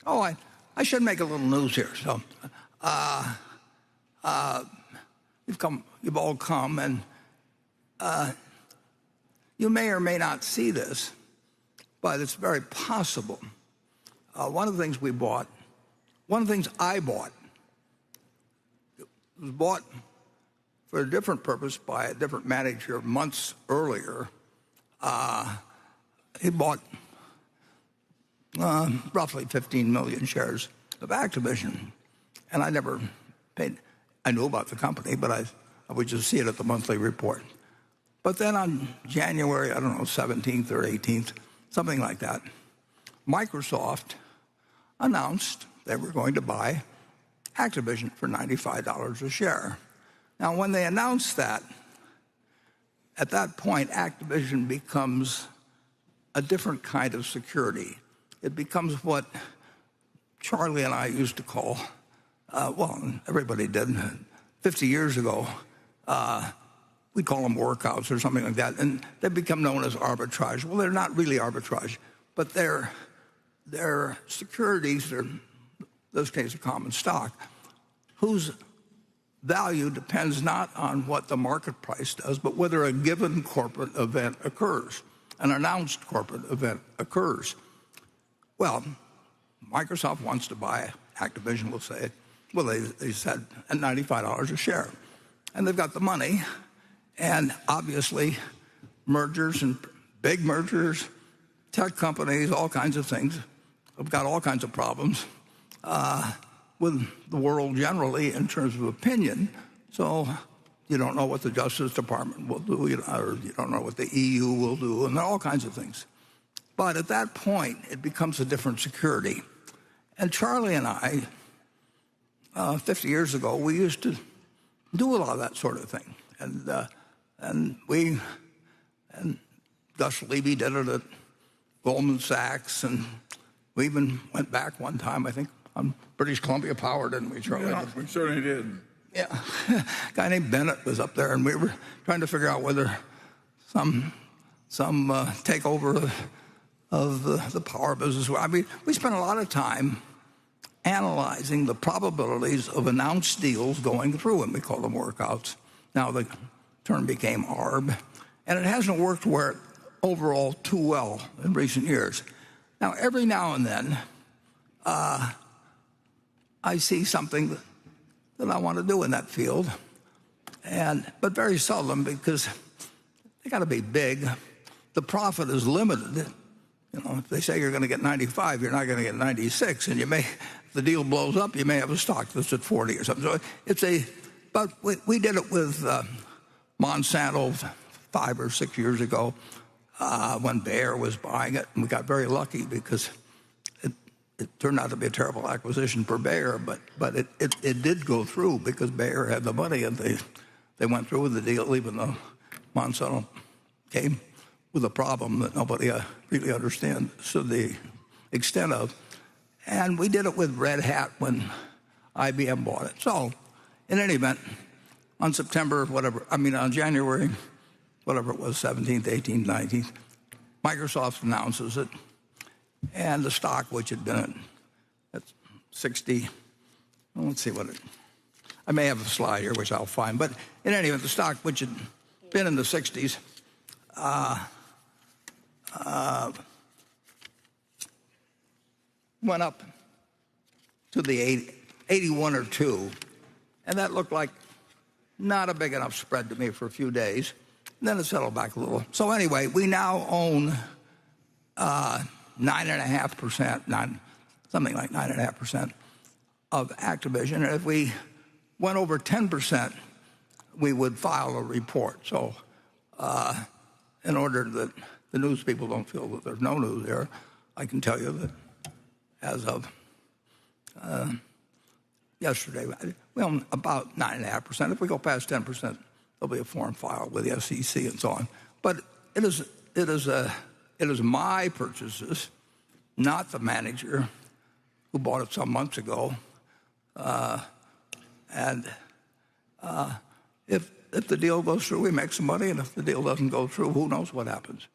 Oh, I should make a little news here. So, you've all come, and you may or may not see this, but it's very possible. One of the things I bought, was bought for a different purpose by a different manager months earlier. He bought roughly 15 million shares of Activision, and I never paid. I knew about the company, but I would just see it at the monthly report. But then on January, I don't know, 17th or 18th, something like that, Microsoft announced they were going to buy Activision for $95 a share. Now, when they announced that, at that point, Activision becomes a different kind of security. It becomes what Charlie and I used to call, well, everybody did, 50 years ago, we'd call them workouts or something like that, and they become known as arbitrage. Well, they're not really arbitrage, but they're securities, they're, in this case, a common stock, whose value depends not on what the market price does, but whether a given corporate event occurs, an announced corporate event occurs. Well, Microsoft wants to buy Activision, we'll say. Well, they said at $95 a share. And they've got the money, and obviously mergers and big mergers, tech companies, all kinds of things, have got all kinds of problems with the world generally in terms of opinion. So you don't know what the Justice Department will do, or you don't know what the EU will do, and all kinds of things. But at that point, it becomes a different security. And Charlie and I, 50 years ago, we used to do a lot of that sort of thing. And Gus Levy did it at Goldman Sachs, and we even went back one time, I think, on British Columbia Power, didn't we, Charlie? Yeah, we certainly did. Yeah. A guy named Bennett was up there, and we were trying to figure out whether some takeover of the power business. I mean, we spent a lot of time analyzing the probabilities of announced deals going through, and we call them workouts. Now the term became ARB, and it hasn't worked overall too well in recent years. Now, every now and then, I see something that I want to do in that field, but very seldom, because they got to be big. The profit is limited. You know, if they say you're going to get 95, you're not going to get 96, and if the deal blows up, you may have a stock that's at 40 or something. So but we did it with Monsanto 5 or 6 years ago when Bayer was buying it, and we got very lucky because it turned out to be a terrible acquisition for Bayer, but it did go through because Bayer had the money, and they went through with the deal, even though Monsanto came with a problem that nobody really understood the extent of. And we did it with Red Hat when IBM bought it. So, in any event, on January, whatever it was, 17th, 18th, 19th, Microsoft announces it, and the stock, which had been at 60, well, let's see I may have a slide here, which I'll find, but in any event, the stock, which had been in the 60s, went up to the 81 or 2, and that looked like not a big enough spread to me for a few days. And then it settled back a little. So anyway, we now own 9.5%, something like 9.5% of Activision. And if we went over 10%, we would file a report. So in order that the news people don't feel that there's no news there, I can tell you that as of yesterday, we own about 9.5%. If we go past 10%, there'll be a form filed with the SEC and so on. But it is my purchases, not the manager who bought it some months ago. And if the deal goes through, we make some money, and if the deal doesn't go through, who knows what happens.